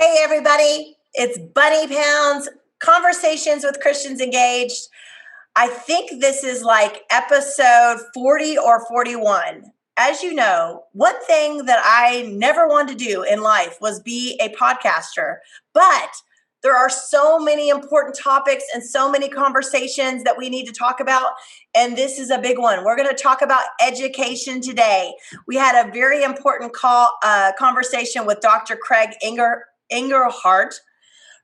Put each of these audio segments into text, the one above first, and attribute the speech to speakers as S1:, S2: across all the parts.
S1: Hey, everybody. It's Bunny Pounds, Conversations with Christians Engaged. I think this is like episode 40 or 41. As you know, one thing that I never wanted to do in life was be a podcaster, but there are so many important topics and so many conversations that we need to talk about. And this is a big one. We're going to talk about education today. We had a very important conversation with Dr. Craig Engelhardt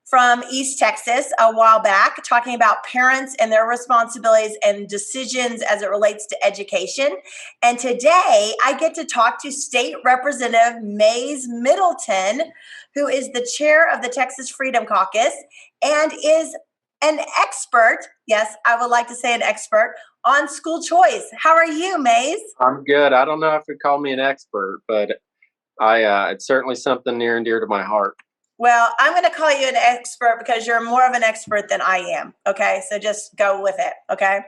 S1: from East Texas a while back, talking about parents and their responsibilities and decisions as it relates to education. And today I get to talk to State Representative Mays Middleton, who is the chair of the Texas Freedom Caucus and is an expert, yes, I would like to say an expert, on school choice. How are you, Mays?
S2: I'm good. I don't know if you'd call me an expert, but it's certainly something near and dear to my heart.
S1: Well, I'm going to call you an expert because you're more of an expert than I am. Okay. So just go with it. Okay.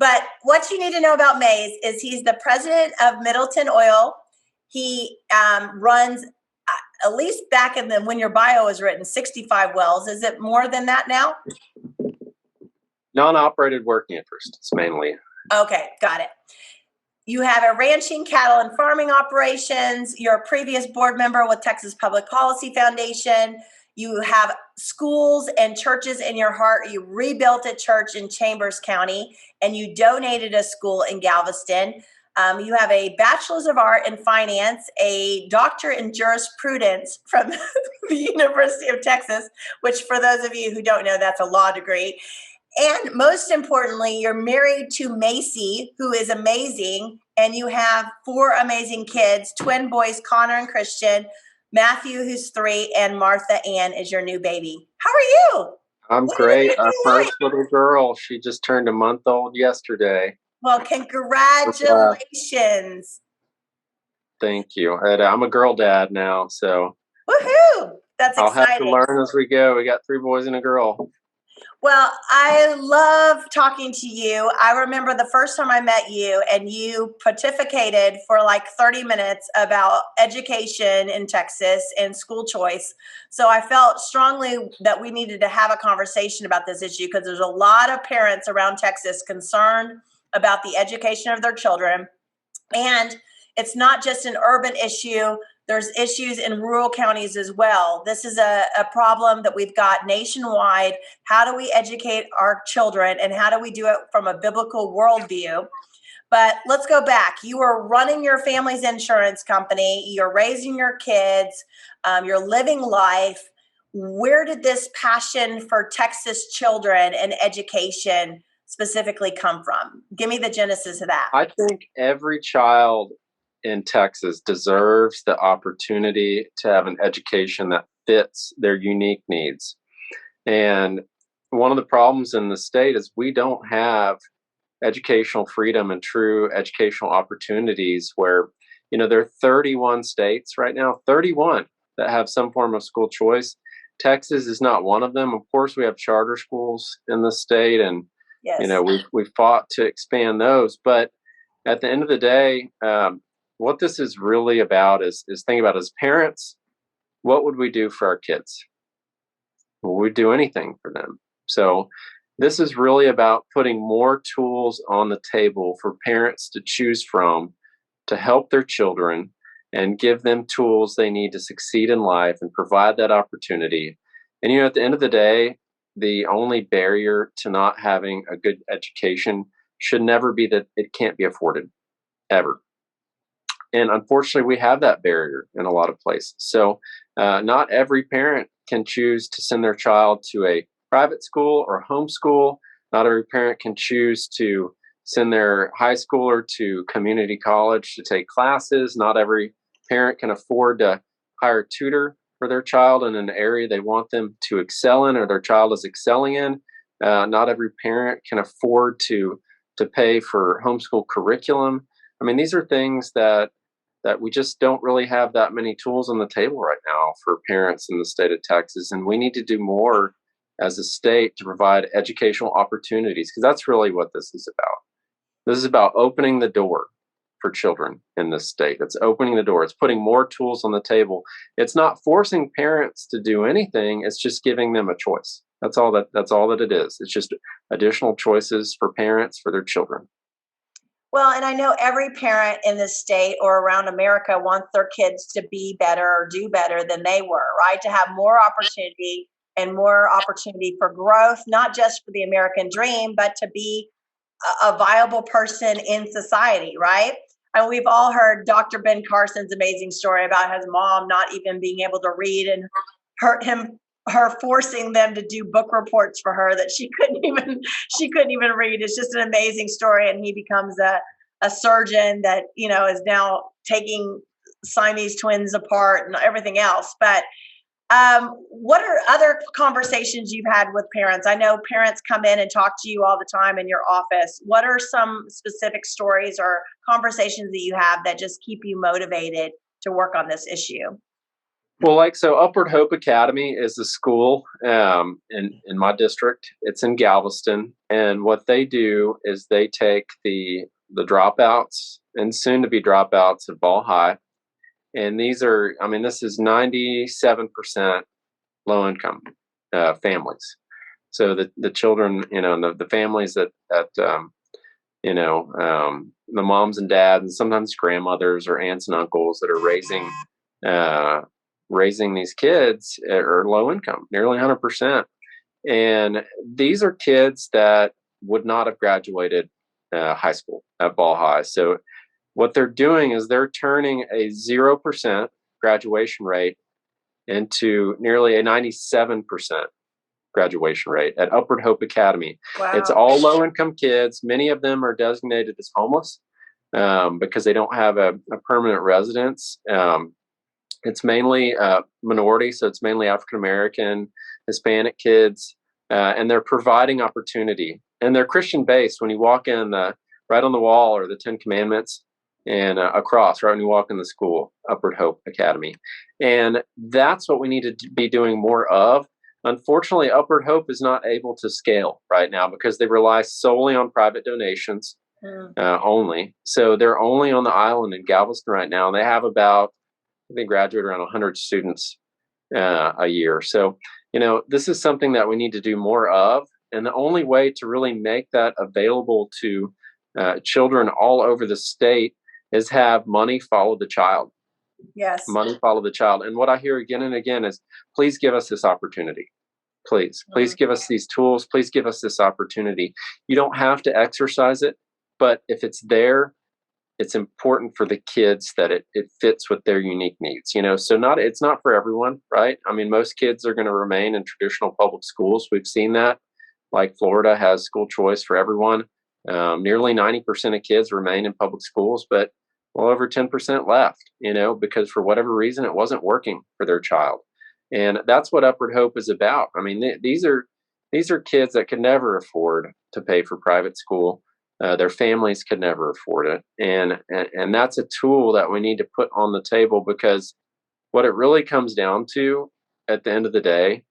S1: But what you need to know about Mays is he's the president of Middleton Oil. He runs, at least back in when your bio was written, 65 wells. Is it more than that now?
S2: Non-operated working interest. It's mainly.
S1: Okay. Got it. You have a ranching, cattle, and farming operations. You're a previous board member with Texas Public Policy Foundation. You have schools and churches in your heart. You rebuilt a church in Chambers County, and you donated a school in Galveston. You have a bachelor's of art in finance, a doctorate in jurisprudence from the University of Texas, which for those of you who don't know, that's a law degree. And most importantly, you're married to Macy, who is amazing, and you have 4 amazing kids, twin boys, Connor and Christian, Matthew, who's 3, and Martha Ann is your new baby. How are you?
S2: I'm great. Our first little girl, she just turned a month old yesterday.
S1: Well, congratulations.
S2: Thank you. And I'm a girl dad now, so.
S1: Woohoo! That's exciting.
S2: I'll have to learn as we go. We got 3 boys and a girl.
S1: Well, I love talking to you. I remember the first time I met you and you pontificated for like 30 minutes about education in Texas and school choice. So I felt strongly that we needed to have a conversation about this issue because there's a lot of parents around Texas concerned about the education of their children. And it's not just an urban issue. There's issues in rural counties as well. This is a problem that we've got nationwide. How do we educate our children and how do we do it from a biblical worldview? But let's go back. You were running your family's insurance company. You're raising your kids. You're living life. Where did this passion for Texas children and education specifically come from? Give me the genesis of that.
S2: I think every child in Texas deserves the opportunity to have an education that fits their unique needs. And one of the problems in the state is we don't have educational freedom and true educational opportunities where, there are 31 states right now, 31 that have some form of school choice. Texas is not one of them. Of course, we have charter schools in the state and,
S1: yes,
S2: we've fought to expand those. But at the end of the day, what this is really about is thinking about as parents, what would we do for our kids? Would we do anything for them? So this is really about putting more tools on the table for parents to choose from to help their children and give them tools they need to succeed in life and provide that opportunity. And, at the end of the day, the only barrier to not having a good education should never be that it can't be afforded, ever. And unfortunately, we have that barrier in a lot of places. So not every parent can choose to send their child to a private school or homeschool. Not every parent can choose to send their high schooler to community college to take classes. Not every parent can afford to hire a tutor for their child in an area they want them to excel in or their child is excelling in. Not every parent can afford to pay for homeschool curriculum. I mean, these are things that we just don't really have that many tools on the table right now for parents in the state of Texas. And we need to do more as a state to provide educational opportunities, because that's really what this is about. This is about opening the door for children in this state. It's opening the door. It's putting more tools on the table. It's not forcing parents to do anything. It's just giving them a choice. That's all that it is. It's just additional choices for parents for their children.
S1: Well, and I know every parent in this state or around America wants their kids to be better or do better than they were, right? To have more opportunity and more opportunity for growth, not just for the American dream, but to be a viable person in society, right? And we've all heard Dr. Ben Carson's amazing story about his mom not even being able to read and her forcing them to do book reports for her that she couldn't even read. It's just an amazing story. And he becomes a surgeon that, is now taking Siamese twins apart and everything else. But what are other conversations you've had with parents? I know parents come in and talk to you all the time in your office. What are some specific stories or conversations that you have that just keep you motivated to work on this issue?
S2: Well, Upward Hope Academy is a school in my district. It's in Galveston, and what they do is they take the dropouts and soon to be dropouts of Ball High, and this is 97% low income families. So the children, the families that the moms and dads and sometimes grandmothers or aunts and uncles that are raising these kids are low income, nearly 100%. And these are kids that would not have graduated high school at Ball High. So what they're doing is they're turning a 0% graduation rate into nearly a 97% graduation rate at Upward Hope Academy.
S1: Wow.
S2: It's all low income kids. Many of them are designated as homeless because they don't have a permanent residence. It's mainly minority, so it's mainly African American, Hispanic kids, and they're providing opportunity. And they're Christian based. When you walk in, right on the wall are the 10 Commandments, and a cross right when you walk in the school, Upward Hope Academy. And that's what we need to be doing more of. Unfortunately, Upward Hope is not able to scale right now because they rely solely on private donations only. So they're only on the island in Galveston right now, and they have about, they graduate around 100 students a year. So, this is something that we need to do more of. And the only way to really make that available to children all over the state is have money follow the child.
S1: Yes.
S2: Money follow the child. And what I hear again and again is, please give us this opportunity. Please give us these tools. Please give us this opportunity. You don't have to exercise it, but if it's there, it's important for the kids that it fits with their unique needs, so it's not for everyone, right? I mean, most kids are going to remain in traditional public schools. We've seen that, like Florida has school choice for everyone. Nearly 90% of kids remain in public schools, but well over 10% left, because for whatever reason, it wasn't working for their child. And that's what Upward Hope is about. I mean, these are kids that could never afford to pay for private school. Their families could never afford it. And that's a tool that we need to put on the table, because what it really comes down to at the end of the day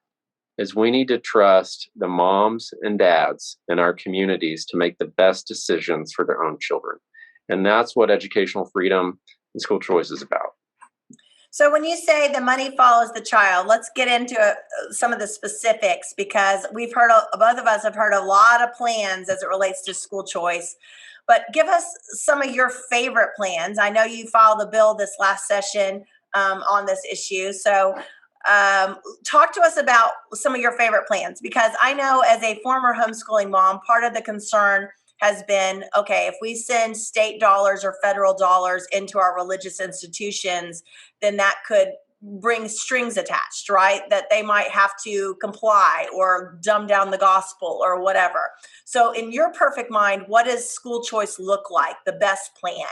S2: is we need to trust the moms and dads in our communities to make the best decisions for their own children. And that's what educational freedom and school choice is about.
S1: So when you say the money follows the child, let's get into some of the specifics, because both of us have heard a lot of plans as it relates to school choice. But give us some of your favorite plans. I know you filed a bill this last session on this issue. So talk to us about some of your favorite plans, because I know as a former homeschooling mom, part of the concern has been, okay, if we send state dollars or federal dollars into our religious institutions, then that could bring strings attached, right? That they might have to comply or dumb down the gospel or whatever. So in your perfect mind, what does school choice look like, the best plan?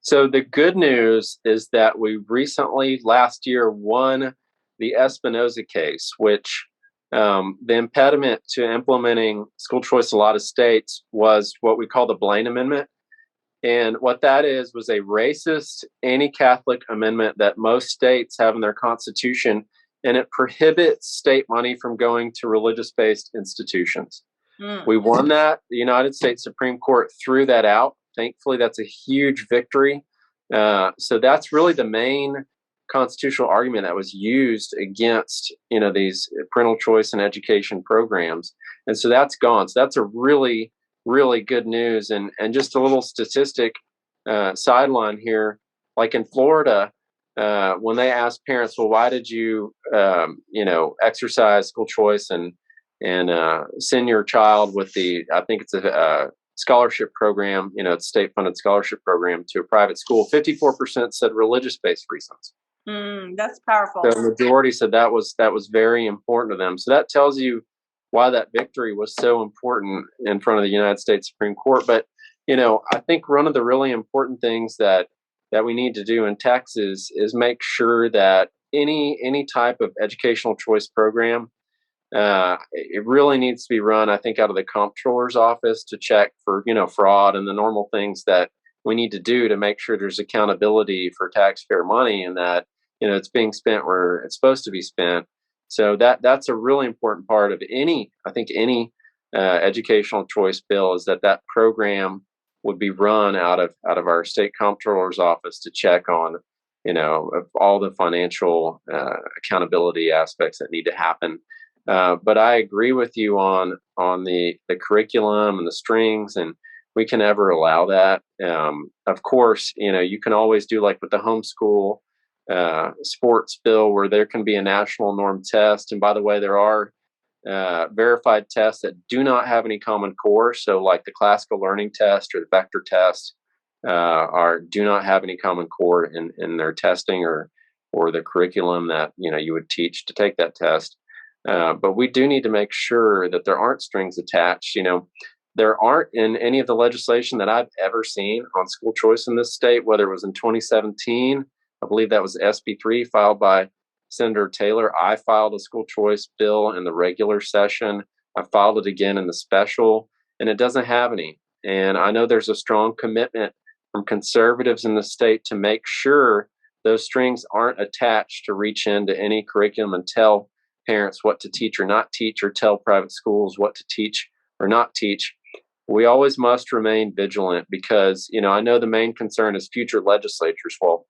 S2: So the good news is that we recently, last year, won the Espinoza case, which the impediment to implementing school choice in a lot of states was what we call the Blaine Amendment. And what that was a racist, anti-Catholic amendment that most states have in their constitution, and it prohibits state money from going to religious-based institutions. We won that. The United States Supreme Court threw that out Thankfully, that's a huge victory. So that's really the main constitutional argument that was used against, these parental choice and education programs. And so that's gone. So that's a really, really good news. And just a little statistic sideline here, like in Florida, when they asked parents, well, why did you, exercise school choice and send your child with I think it's a scholarship program, it's state funded scholarship program to a private school, 54% said religious based reasons.
S1: That's powerful.
S2: The majority said that was very important to them. So that tells you why that victory was so important in front of the United States Supreme Court. But I think one of the really important things that we need to do in Texas is make sure that any type of educational choice program, it really needs to be run, I think, out of the comptroller's office to check for fraud and the normal things that we need to do to make sure there's accountability for taxpayer money and that it's being spent where it's supposed to be spent. So that's a really important part of any educational choice bill, is that program would be run out of our state comptroller's office to check on all the financial accountability aspects that need to happen. But I agree with you on the curriculum and the strings, and we can never allow that. Of course, you can always do like with the homeschool sports bill, where there can be a national norm test. And by the way, there are verified tests that do not have any common core. So like the classical learning test or the vector test do not have any common core in their testing or the curriculum that you would teach to take that test. But we do need to make sure that there aren't strings attached. There aren't in any of the legislation that I've ever seen on school choice in this state, whether it was in 2017, I believe that was SB3 filed by Senator Taylor. I filed a school choice bill in the regular session. I filed it again in the special, and it doesn't have any. And I know there's a strong commitment from conservatives in the state to make sure those strings aren't attached to reach into any curriculum and tell parents what to teach or not teach, or tell private schools what to teach or not teach. We always must remain vigilant because, I know the main concern is future legislatures. Well,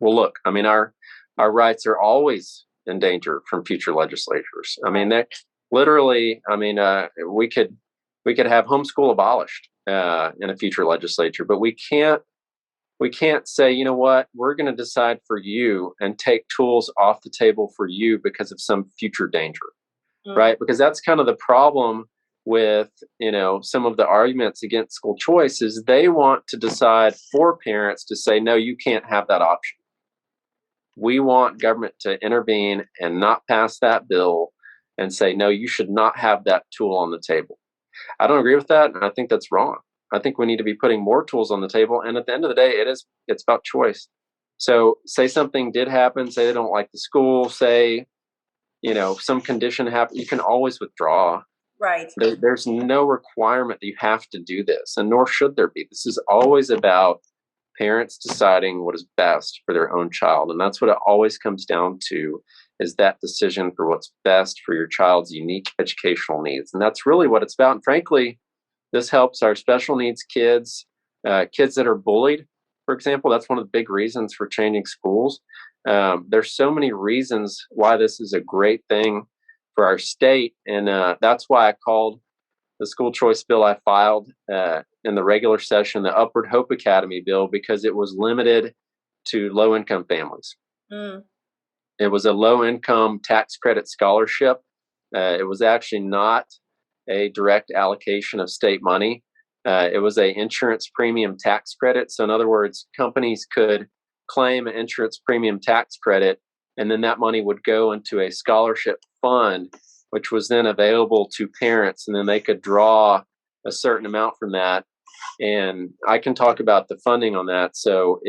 S2: look, I mean, our rights are always in danger from future legislatures. I mean, that literally, we could have homeschool abolished in a future legislature, but we can't say, you know what, we're going to decide for you and take tools off the table for you because of some future danger, right? Because that's kind of the problem with, some of the arguments against school choice is they want to decide for parents to say, no, you can't have that option. We want government to intervene and not pass that bill and say, no, you should not have that tool on the table. I don't agree with that, and I think that's wrong. I think we need to be putting more tools on the table. And at the end of the day, it's about choice. So say something did happen, say they don't like the school, say, some condition happened, you can always withdraw.
S1: Right.
S2: There's no requirement that you have to do this, and nor should there be. This is always about parents deciding what is best for their own child. And that's what it always comes down to, is that decision for what's best for your child's unique educational needs. And that's really what it's about. And frankly, this helps our special needs kids, kids that are bullied, for example. That's one of the big reasons for changing schools. There's so many reasons why this is a great thing for our state. And that's why I called the school choice bill I filed in the regular session the Upward Hope Academy bill, because it was limited to low-income families. It was a low-income tax credit scholarship. It was actually not a direct allocation of state money. It was a insurance premium tax credit. So in other words, companies could claim an insurance premium tax credit, and then that money would go into a scholarship fund, which was then available to parents, and then they could draw a certain amount from that. And I can talk about the funding on that. So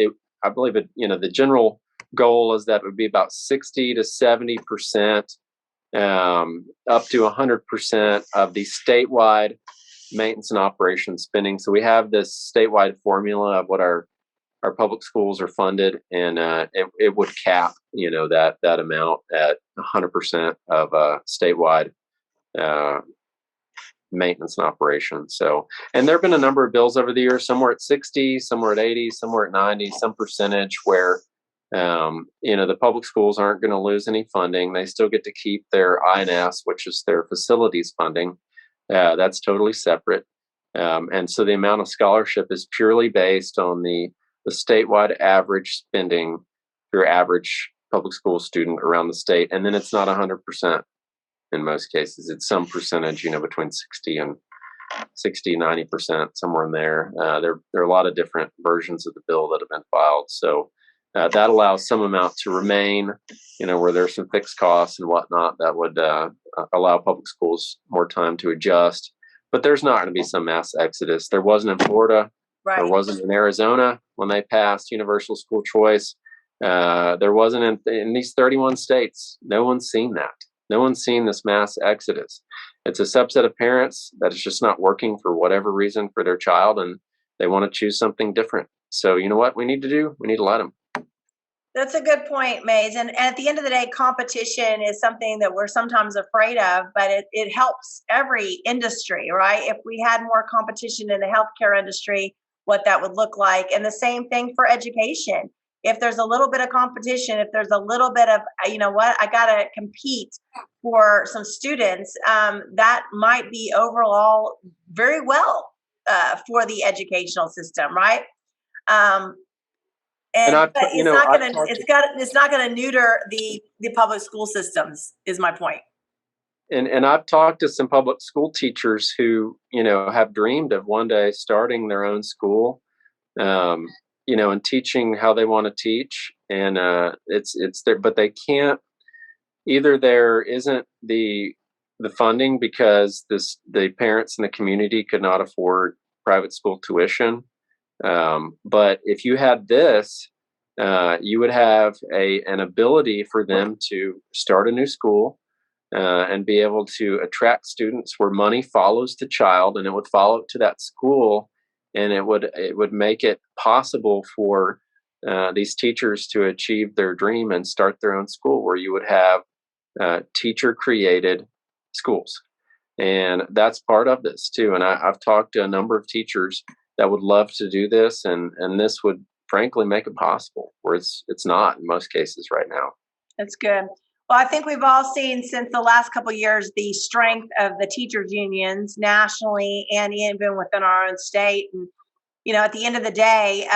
S2: I believe the general goal is that it would be about 60 to 70%, up to 100% of the statewide maintenance and operations spending. So we have this statewide formula of what our public schools are funded, and it would cap that amount at 100% of statewide maintenance and operation. So, and there have been a number of bills over the years. Some were at 60, some were at 80, some were at 90, some percentage where the public schools aren't going to lose any funding. They still get to keep their INS, which is their facilities funding. That's totally separate. And so the amount of scholarship is purely based on the statewide average spending for your average public school student around the state. And then it's not 100% in most cases. It's some percentage, between 90%, somewhere in there. There are a lot of different versions of the bill that have been filed. So that allows some amount to remain, where there's some fixed costs and whatnot that would allow public schools more time to adjust. But there's not going to be some mass exodus. There wasn't in Florida.
S1: Right.
S2: There wasn't in Arizona when they passed universal school choice. There wasn't in these 31 states. No one's seen that. No one's seen this mass exodus. It's a subset of parents that is just not working for whatever reason for their child, and they want to choose something different. So you know what we need to do? We need to let them.
S1: That's a good point, Mays. And at the end of the day, competition is something that we're sometimes afraid of, but it helps every industry, right? If we had more competition in the healthcare industry, what that would look like. And the same thing for education. If there's a little bit of competition, if there's a little bit of, I got to compete for some students, that might be overall very well for the educational system, right? It's not going to neuter the public school systems, is my point.
S2: And I've talked to some public school teachers who, have dreamed of one day starting their own school, and teaching how they want to teach. And it's there, but they can't. Either there isn't the funding because the parents in the community could not afford private school tuition. But if you had this, you would have an ability for them to start a new school and be able to attract students where money follows the child, and it would follow to that school, and it would make it possible for these teachers to achieve their dream and start their own school, where you would have teacher-created schools. And that's part of this too. And I've talked to a number of teachers that would love to do this, and this would frankly make it possible, where it's not in most cases right now.
S1: That's good. Well, I think we've all seen since the last couple of years the strength of the teachers unions nationally and even within our own state. And at the end of the day,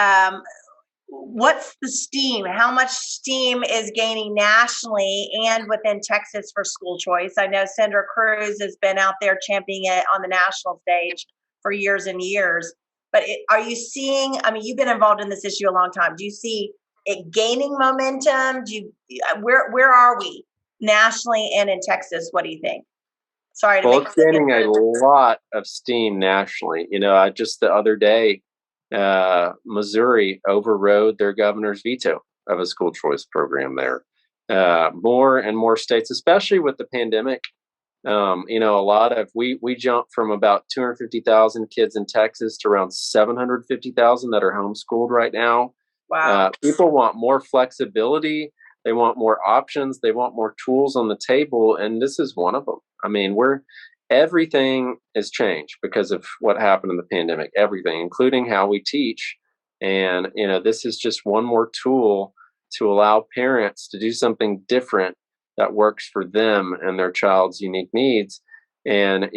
S1: what's the steam? How much steam is gaining nationally and within Texas for school choice? I know Senator Cruz has been out there championing it on the national stage for years and years. But are you seeing, you've been involved in this issue a long time. Do you see it gaining momentum? Where are we nationally and in Texas? What do you think? Sorry to
S2: it's gaining a lot of steam nationally. Just the other day, Missouri overrode their governor's veto of a school choice program there. More and more states, especially with the pandemic, a lot of we jumped from about 250,000 kids in Texas to around 750,000 that are homeschooled right now.
S1: Wow.
S2: People want more flexibility. They want more options. They want more tools on the table, and this is one of them. Everything has changed because of what happened in the pandemic. Everything, including how we teach, and this is just one more tool to allow parents to do something different that works for them and their child's unique needs. And,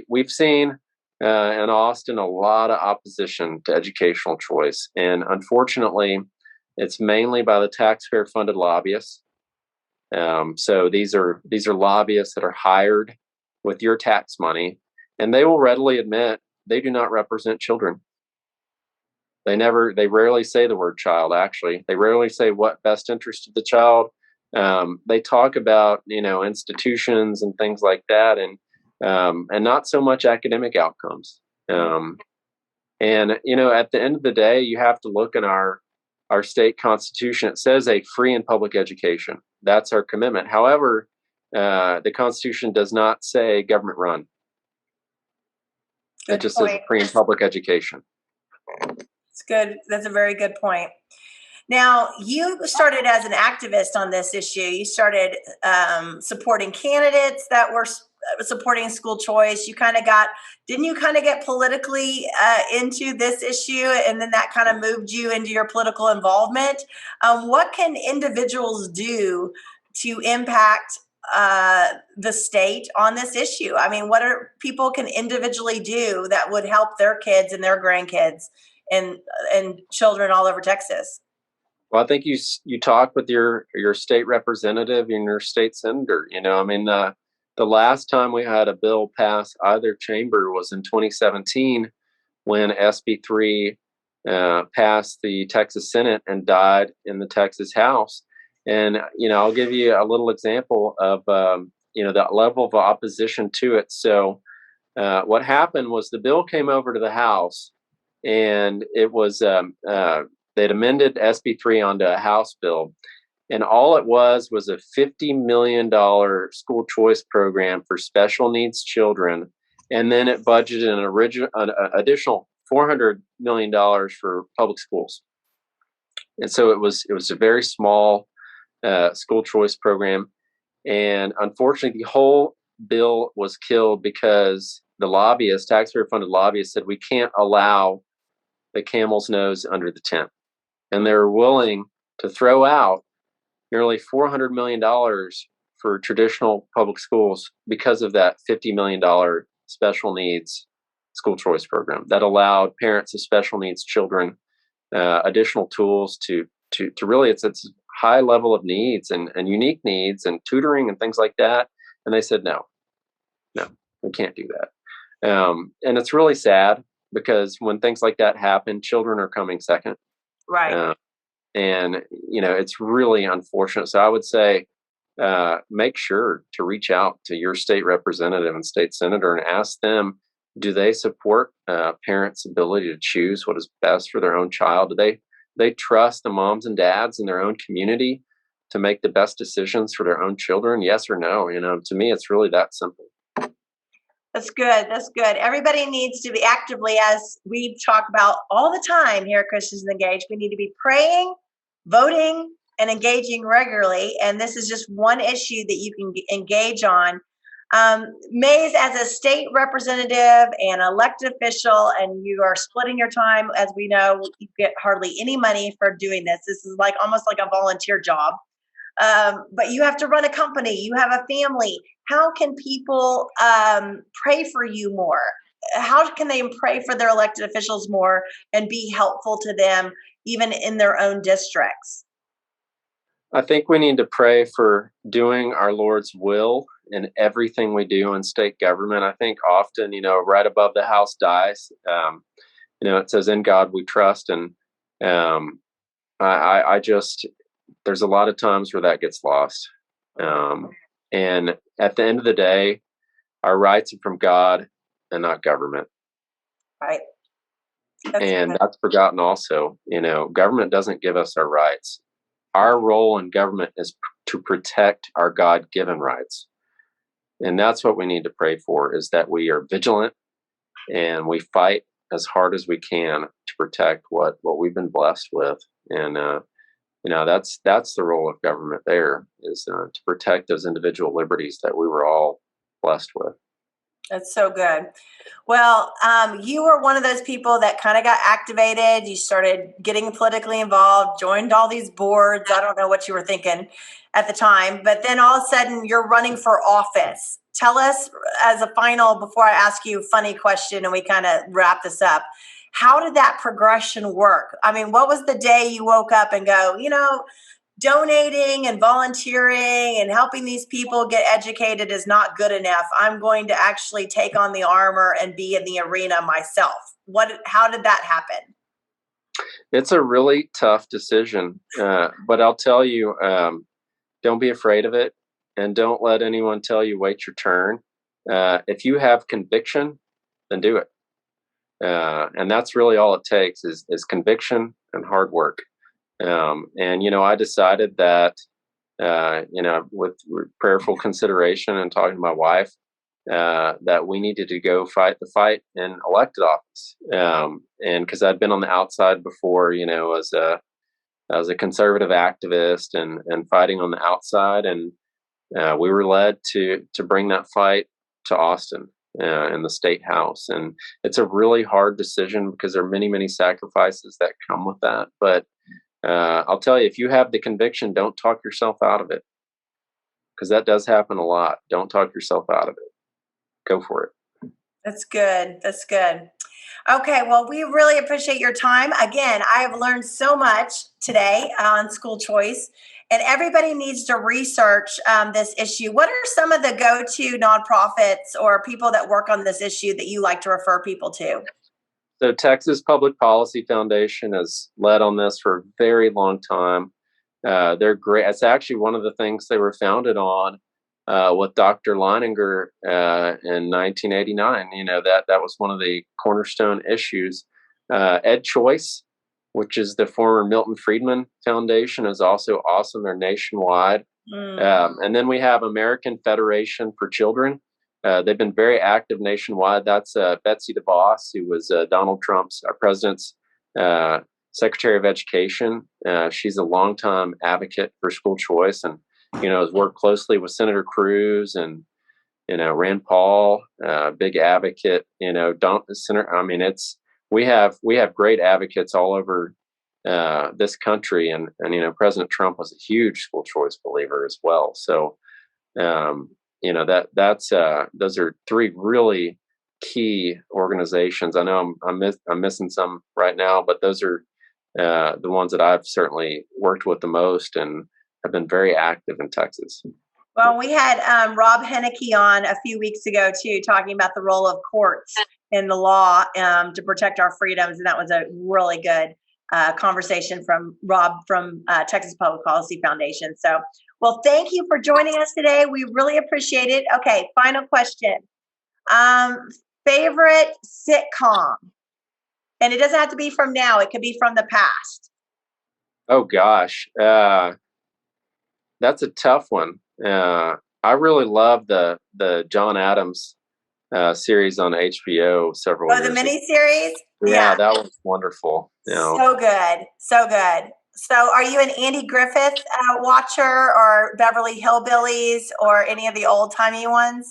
S2: we've seen in Austin a lot of opposition to educational choice. And unfortunately, it's mainly by the taxpayer funded lobbyists. So these are lobbyists that are hired with your tax money, and they will readily admit they do not represent children. They rarely say the word child, actually. They rarely say what best interest of the child. They talk about, institutions and things like that, and not so much academic outcomes. And, at the end of the day, you have to look in our state constitution. It says a free and public education. That's our commitment. However, the Constitution does not say government run. It just says free and public education.
S1: It's good. That's a very good point. Now, you started as an activist on this issue. You started supporting candidates that were supporting school choice. Didn't you kind of get politically into this issue, and then that kind of moved you into your political involvement? What can individuals do to impact the state on this issue? I mean, what are people can individually do that would help their kids and their grandkids and children all over Texas?
S2: Well, I think you talk with your state representative and your state senator. I mean, the last time we had a bill pass either chamber was in 2017 when SB3 passed the Texas Senate and died in the Texas House. And I'll give you a little example of that level of opposition to it. So what happened was the bill came over to the House, and it was they'd amended SB3 onto a House bill, and all it was a $50 million school choice program for special needs children, and then it budgeted an additional $400 million for public schools. And so it was a very small school choice program, and unfortunately, the whole bill was killed because the lobbyists, taxpayer-funded lobbyists, said we can't allow the camel's nose under the tent. And they're willing to throw out nearly $400 million for traditional public schools because of that $50 million special needs school choice program that allowed parents of special needs children additional tools to really it's high level of needs and unique needs and tutoring and things like that. And they said, no, we can't do that. And it's really sad because when things like that happen, children are coming second.
S1: Right.
S2: And it's really unfortunate. So I would say, make sure to reach out to your state representative and state senator and ask them, do they support parents' ability to choose what is best for their own child? Do they trust the moms and dads in their own community to make the best decisions for their own children? Yes or no? To me, it's really that simple.
S1: That's good. That's good. Everybody needs to be actively, as we talk about all the time here at Christians Engaged, we need to be praying, voting, and engaging regularly. And this is just one issue that you can engage on. Mays, as a state representative and elected official, and you are splitting your time, as we know, you get hardly any money for doing this. This is almost like a volunteer job. But you have to run a company, you have a family. How can people pray for you more? How can they pray for their elected officials more and be helpful to them, even in their own districts?
S2: I think we need to pray for doing our Lord's will in everything we do in state government. I think often, right above the house dice, it says, "In God we trust," and I just there's a lot of times where that gets lost. And at the end of the day, our rights are from God and not government.
S1: Right.
S2: That's forgotten also. Government doesn't give us our rights. Our role in government is to protect our God-given rights. And that's what we need to pray for, is that we are vigilant and we fight as hard as we can to protect what we've been blessed with. And, that's the role of government there, is to protect those individual liberties that we were all blessed with.
S1: That's so good. Well, you were one of those people that kind of got activated. You started getting politically involved, joined all these boards. I don't know what you were thinking at the time, but then all of a sudden you're running for office. Tell us, as a final, before I ask you a funny question and we kind of wrap this up, how did that progression work? I mean, what was the day you woke up and go, donating and volunteering and helping these people get educated is not good enough. I'm going to actually take on the armor and be in the arena myself. How did that happen?
S2: It's a really tough decision, but I'll tell you, don't be afraid of it, and don't let anyone tell you wait your turn. If you have conviction, then do it. And that's really all it takes is conviction and hard work. I decided that, with prayerful consideration and talking to my wife, that we needed to go fight the fight in elected office. And because I'd been on the outside before, as a conservative activist and fighting on the outside. And we were led to bring that fight to Austin in the state house. And it's a really hard decision because there are many, many sacrifices that come with that. But I'll tell you, if you have the conviction, don't talk yourself out of it, because that does happen a lot. Don't talk yourself out of it. Go for it.
S1: That's good. That's good. Okay, well, we really appreciate your time. Again, I have learned so much today on school choice, and everybody needs to research this issue. What are some of the go-to nonprofits or people that work on this issue that you like to refer people to?
S2: So Texas Public Policy Foundation has led on this for a very long time. They're great. It's actually one of the things they were founded on with Dr. Leininger in 1989. That was one of the cornerstone issues. Ed Choice, which is the former Milton Friedman Foundation, is also awesome. They're nationwide. And then we have American Federation for Children. They've been very active nationwide. That's Betsy DeVos, who was Donald Trump's, our president's Secretary of Education. She's a longtime advocate for school choice, and has worked closely with Senator Cruz and Rand Paul, big advocate. We have great advocates all over this country, and President Trump was a huge school choice believer as well. So those are three really key organizations. I know I'm missing some right now, but those are the ones that I've certainly worked with the most and have been very active in Texas.
S1: Well, we had Rob Henneke on a few weeks ago too, talking about the role of courts in the law to protect our freedoms, and that was a really good conversation from Rob from Texas Public Policy Foundation. So, well, thank you for joining us today. We really appreciate it. Okay, final question. Favorite sitcom? And it doesn't have to be from now. It could be from the past.
S2: Oh, gosh. That's a tough one. I really love the John Adams series on HBO several years
S1: ago. The
S2: ago.
S1: miniseries?
S2: Yeah, that was wonderful.
S1: So good. So good. So are you an Andy Griffith watcher, or Beverly Hillbillies, or any of the old-timey ones?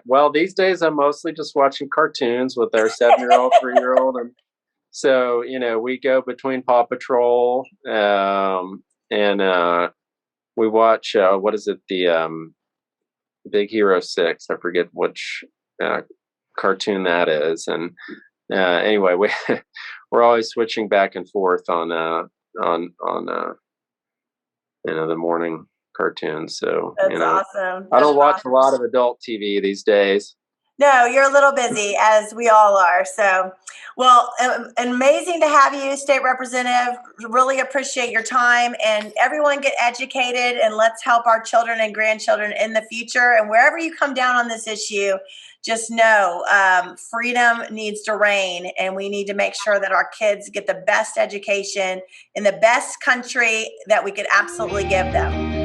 S2: Well, these days I'm mostly just watching cartoons with our 7-year-old, 3-year-old. And so, we go between Paw Patrol and we watch, what is it? The Big Hero 6. I forget which cartoon that is. And anyway, we're always switching back and forth on the morning cartoons. So
S1: that's awesome.
S2: I don't watch a lot of adult TV these days.
S1: No, you're a little busy, as we all are. So, well, amazing to have you, State Representative. Really appreciate your time, and everyone get educated, and let's help our children and grandchildren in the future. And wherever you come down on this issue, just know freedom needs to reign, and we need to make sure that our kids get the best education in the best country that we could absolutely give them.